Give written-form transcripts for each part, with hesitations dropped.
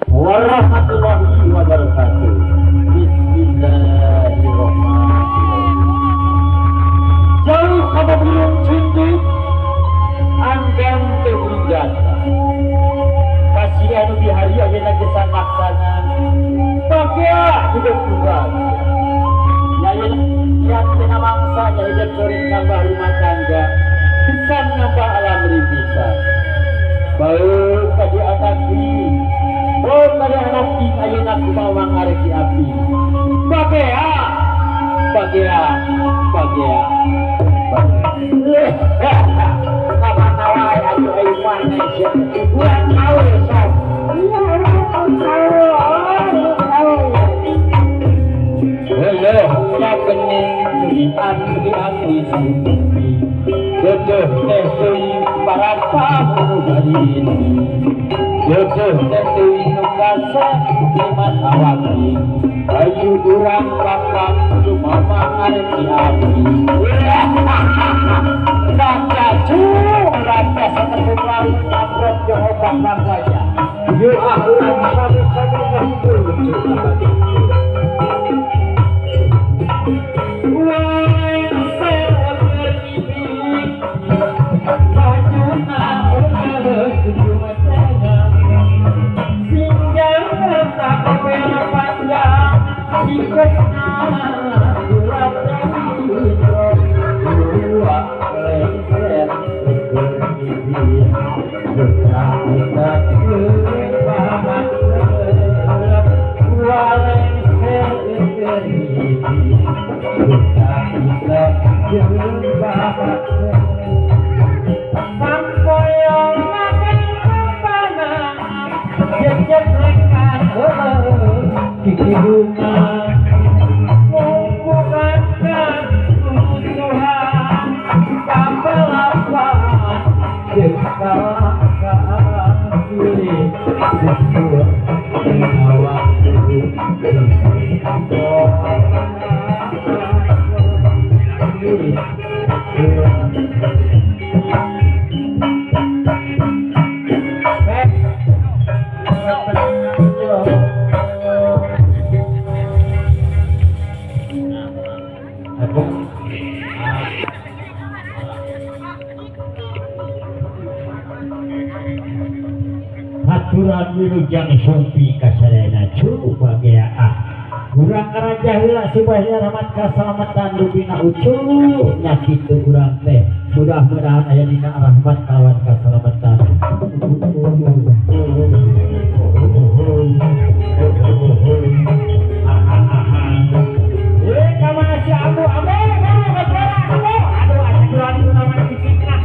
warahmatullahi wabarakatuh. Bismillahirrahmanirrahim. Jauh kamu belum tunjuk anggan terhujata kasih anu di hari ayeuna geus laksana bahagia hidup keluarga yang tina mangsa hidup goreng nambah rumah tangga bisa nambah alam rintisan baik kadi anaki baik kadi anaki ayeuna kumaha ngarek di api bahagia bahagia bahagia kapan wae atuh ayo mana sia buat tahu sab hello ya kening tulisan di ati suci jodoh teh teuing parasa dari ini jodoh teh teuing nu kasa di mata wati ayu urang papak cuma ngarep di api Raja Raja seterbulan namrok Jehovah namanya yuk urang sami-sami ngahibur aturan wilujeng sumpi kasarena coba gea kurang karaja heula supaya rahmat kaselamatan dubina ucul nya kitu urang teh mudah-mudahan aya dina rahmat kawan kaselamatan kamana si abu abu aduh aturan namanya dipikna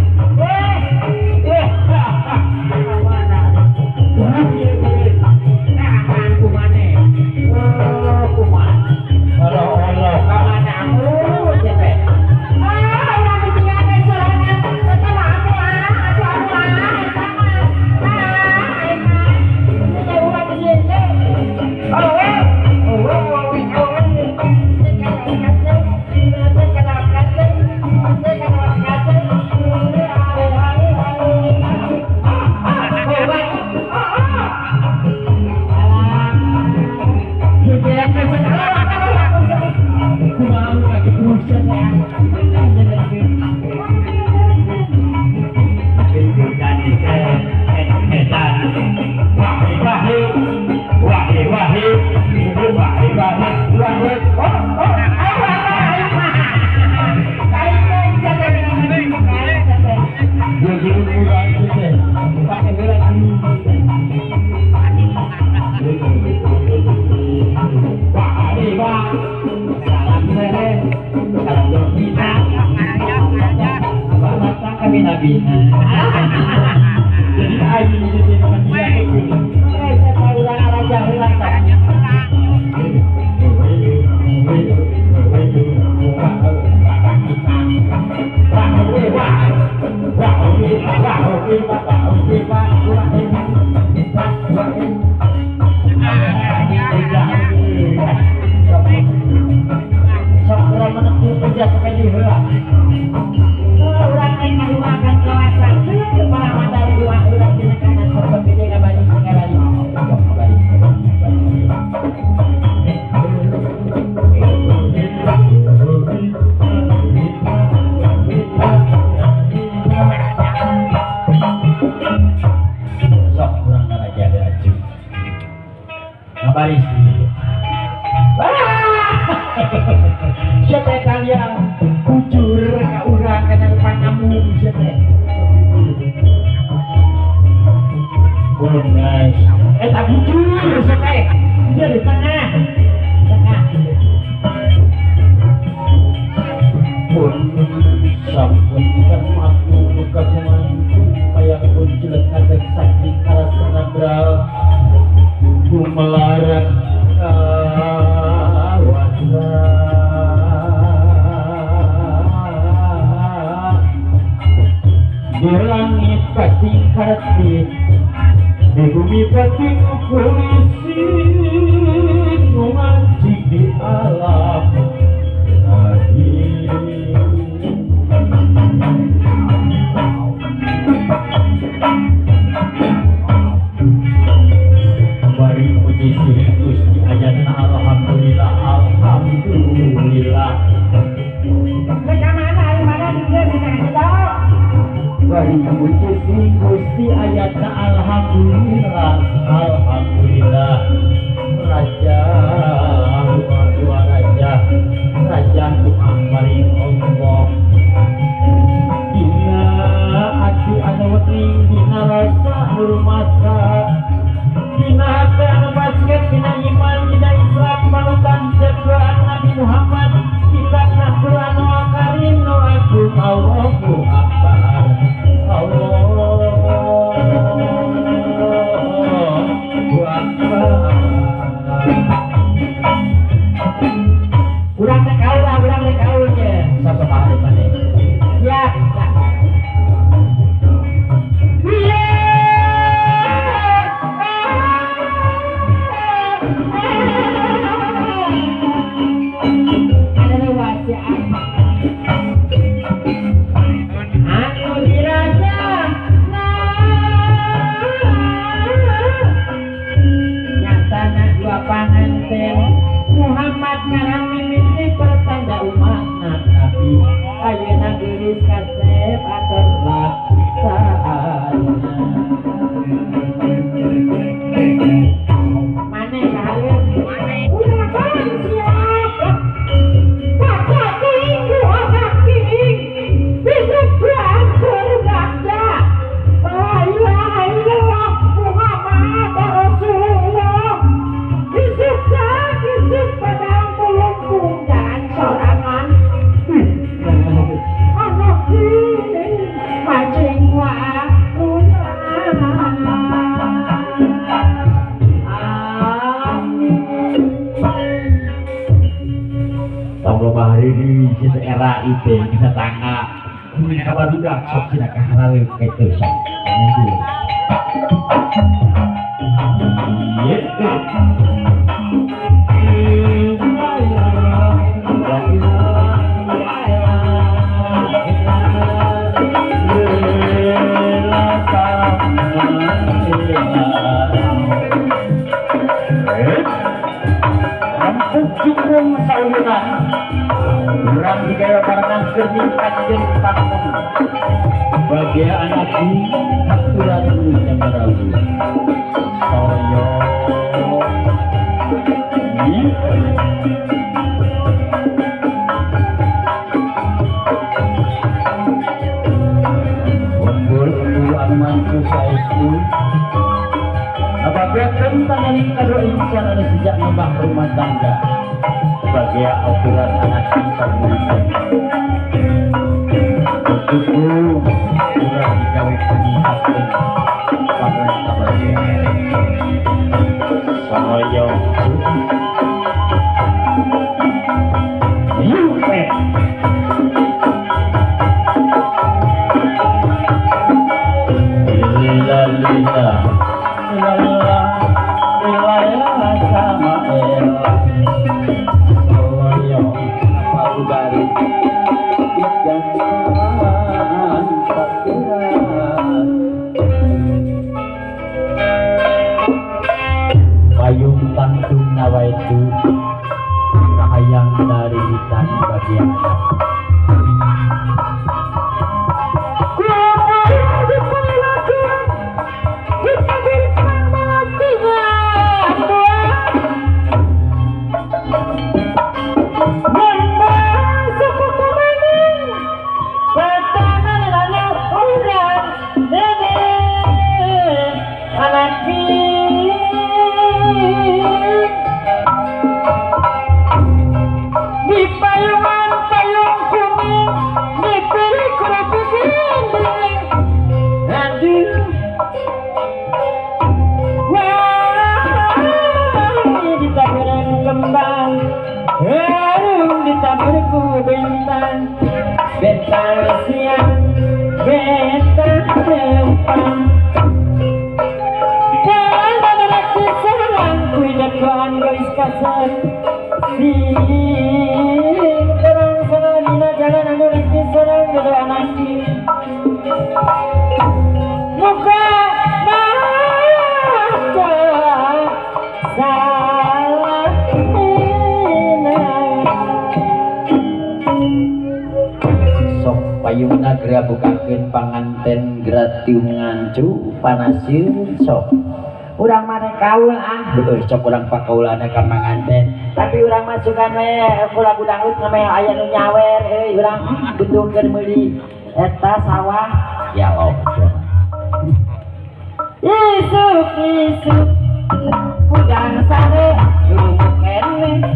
baris siapa kalian bujur ke urang kena pangamu siapa guys tak bujur siapa dia di tengah pun sampun termaku kagungan payah pun jelek ada sakit kalah senabral melarang kawasa di langit pating hati di bumi pating polisi numancing di alam mari puji Gusti ayatna alhamdulillah alhamdulillah mari puji Gusti ayatna alhamdulillah alhamdulillah raja dua raja raja Tuhan mari Allah dina ati anu wening dina rasa hormata dina hati anu basket dina iman dina Islam panutan jagoan Nabi Muhammad kitabna Quran wa karim nu agung Allahu akbar Allahu akbar urang teh kaul ge sapa hari mane siap panganten Muhammad ngarang mimiti pertanda umat Nabi ayeuna geulis kasep aterlah saatna mane kahareun mane ulah ban siapa baca tinggu anak king hidup berakhir baca la ilaha illallah Muhammad Rasulullah Kisip padang pelungkung dan sorangan anak ini mancing waktunya Tanggal bahari di era itu kita tangga ini kabar juga sok tidak kalah itu sok Cukup saunan orang digaya barengan kerja kanjeng kampung bagi anakku aturan yang berabu soyo umbul amanku saestu apabila tentang ini kedua insan ada sejak membah rumah tangga sebagai aturan anak kita untukku sudah digawe penyihatin pada kabarnya soyo yupe lila lila sama aku baru jangan sakiran payung tangtung nawaitu kahayang dari hutan bagian payungna geura bukakeun panganten geura tiung ngancu panasieun sok urang mah kaul heueuh sok urang pakaulana ka panganten tapi urang mah sugan we lagu dangdut namanya aya nu nyawer euy urang butuhkeun meuli eta sawah ya Allah isuk isuk udang sare lumuk kene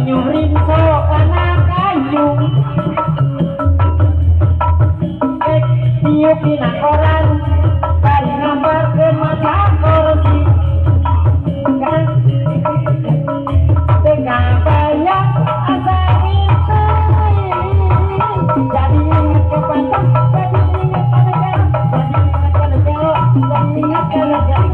nyurin sok anak kayu tiup dina koran bari ngambarkeun maca kursi teka bayang asa gitu jadi inget ke pantang jadi inget ke negara jadi inget ke negara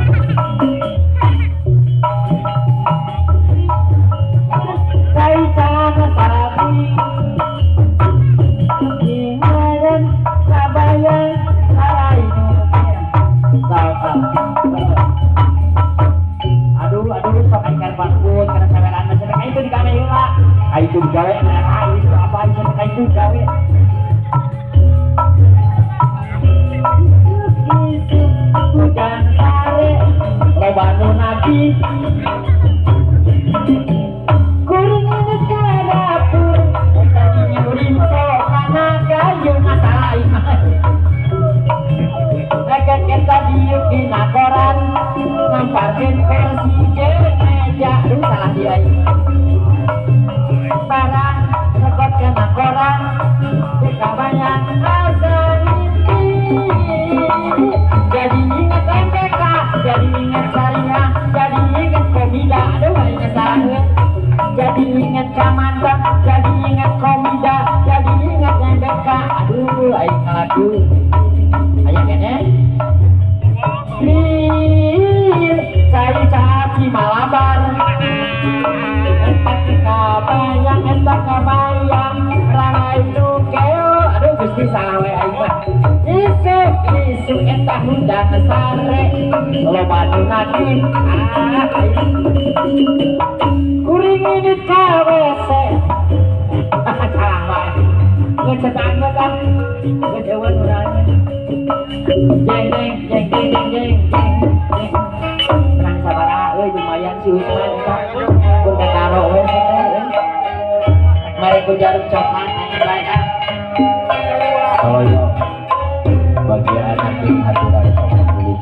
itu digawe itu apa itu itu digawe hujan sare loba nu nabi kuring ini ka dapur tadi nyurin sok kana kayu ngasai akan kita diuk di nakoran ngamparkeun versi meja salah dia barang rekod kena koran dikabayang asa ini jadi ingat MPK jadi ingat syariah jadi ingat komida aduh ingat salah jadi ingat kamanda jadi ingat komida jadi ingat MPK aduh aing ngalaku aya kene saya caci malabar kabayang eta kabayang ranai nukeo aduh gusti salah we aing mah isu eta hujan sare loba nu nadi kuring ini ka WC salah wae ngecetan kan ngecewan urang jeng jeng jeng jeng jeng terang sabaraha euy lumayan si Usman eta pun kataro we mari ku jarum coklat aja soyo bagian nanti haturan coklat kulit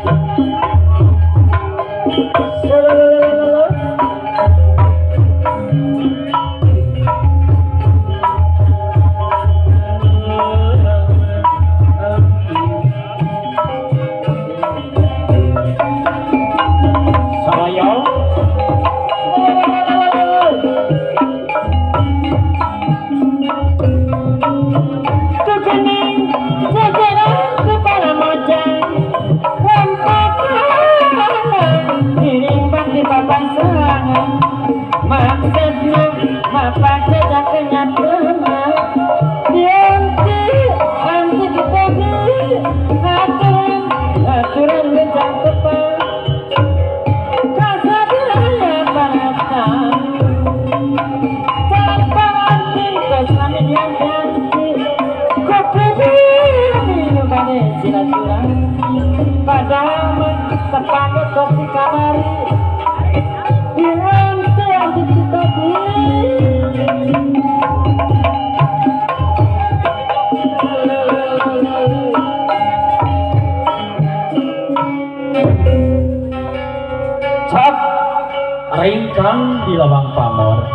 ringkang di lawang pamor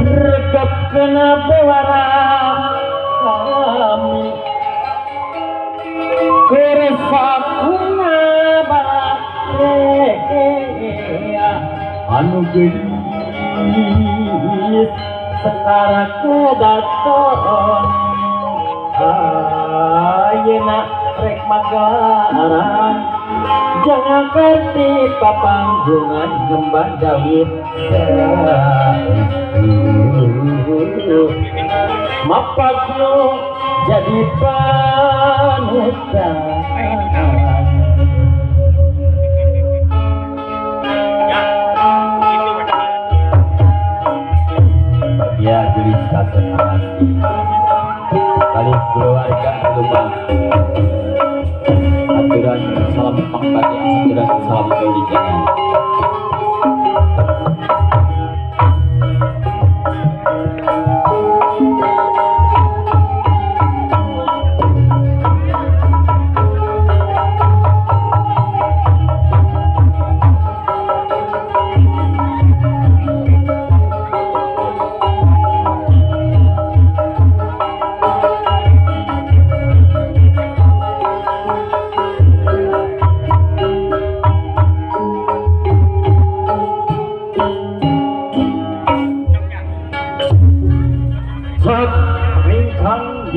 regep kena bewara kami keresakuna bae anu geus sekara kedaton ayeuna rek magaran jangan kerti papanggungan ngembang Daud mapakno jadi panutan ya gelis kasenang kali keluarga rumah aturan salam pambagi aturan salam keulijangan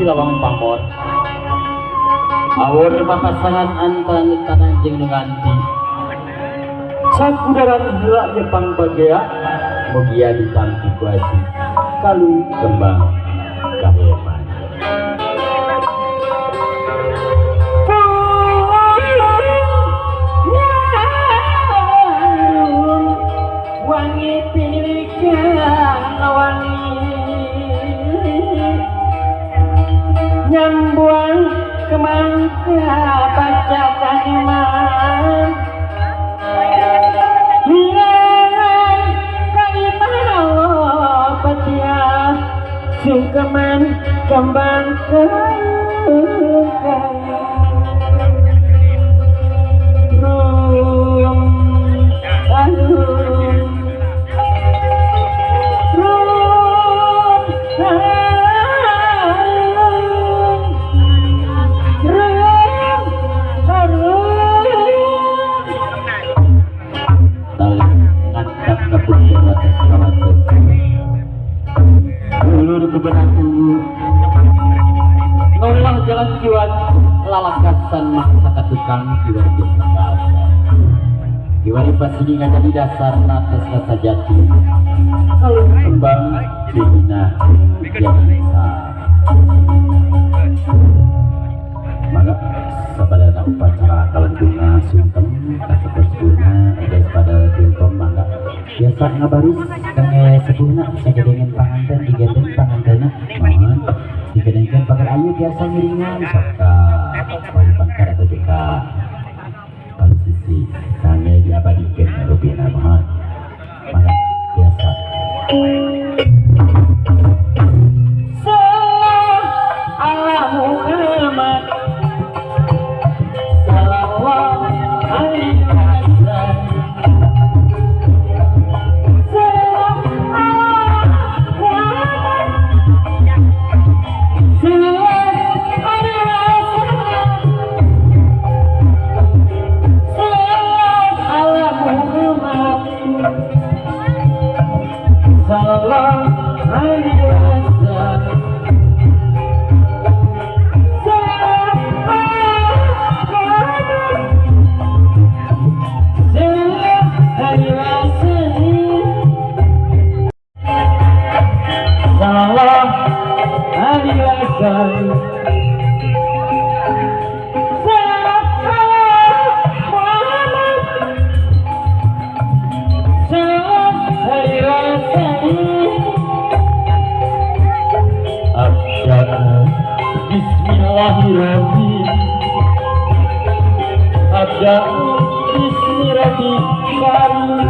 di lawang pamor awor papasangan antara tanah jeung nu nganti sakudaran heula Jepang bagea mugia ditampi kuasi kalu kembang kaheman wangi pilihkan wangi nyambuang kemangka baca kalimat hilang kalimat Allah patia sungkeman kembang Allah jalan kiwat lalakasan maksa katukang kiwat kisah kiwari pasini nggak jadi dasar natas rasa jati kalau kembang sehina jadi maka sepada upacara kalau bunga sungkem kasih persebuna ada pada dilkom maka biasa ngabaris dengan sebuna bisa dengan panganten digendeng pangantena mohon digendengkan pakai ayu biasa miringan saka wali pangkar atau jika kalau sisi kami diabadikan rubina mohon maka biasa Allah Muhammad sallallahu alaihi wasallam Bismillahirrahmanirrahim. Abda'u bismi rabbik karim.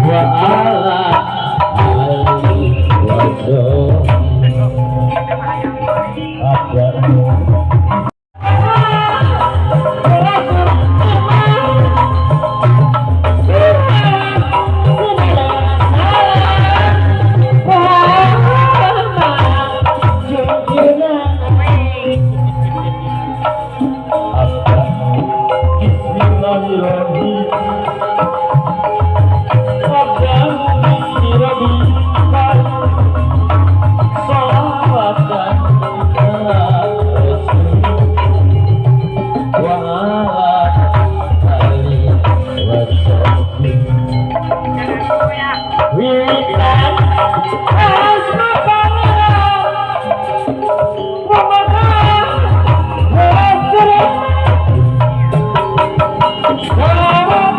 Wa ala alihi wa sahbihi. Abda'u Witan asmapana Ramadan Rasul Salam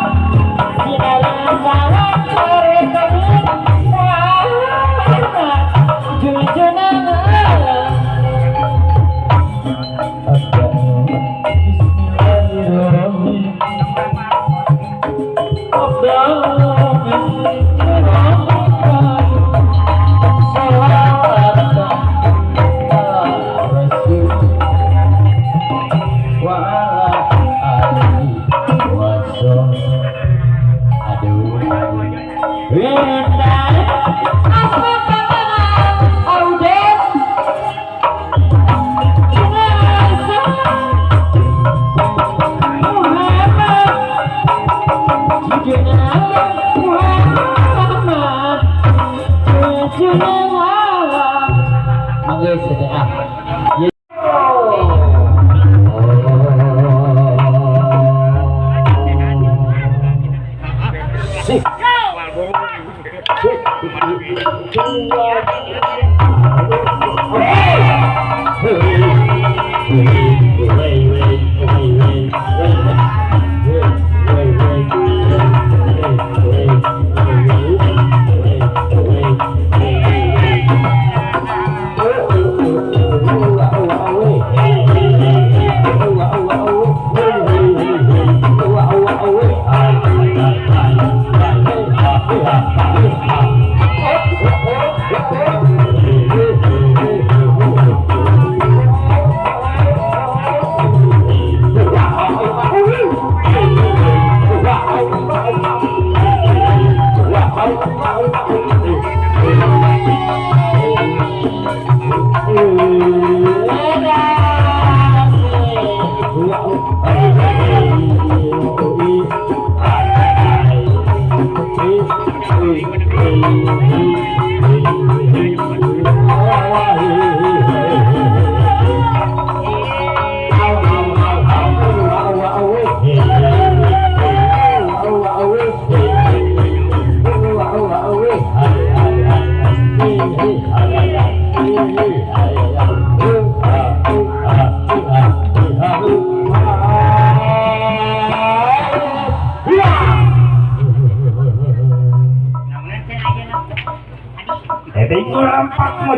Sinala salam Jujunana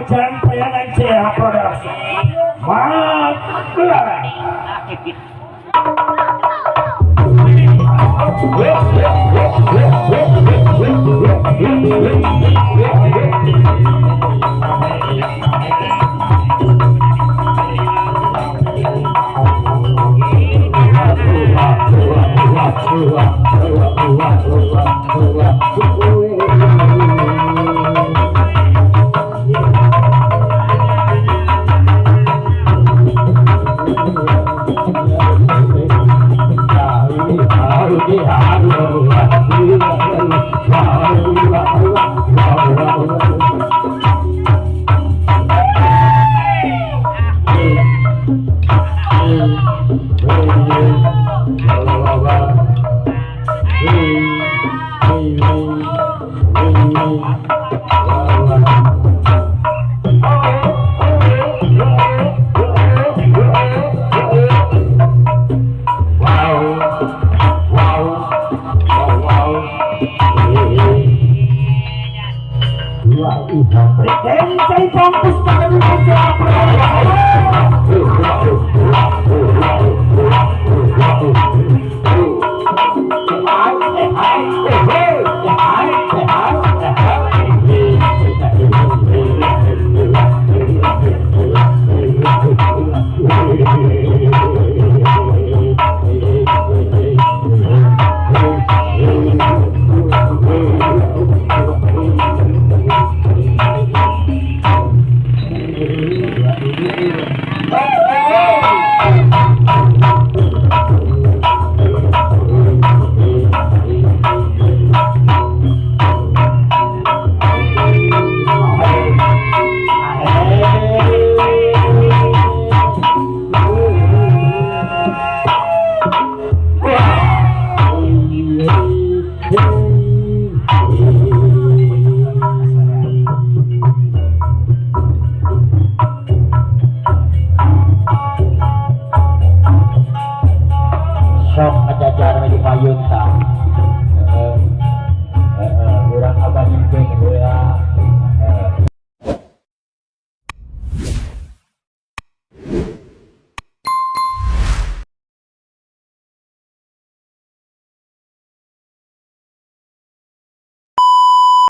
Jalan Payangan CH Production. Maklar. payunta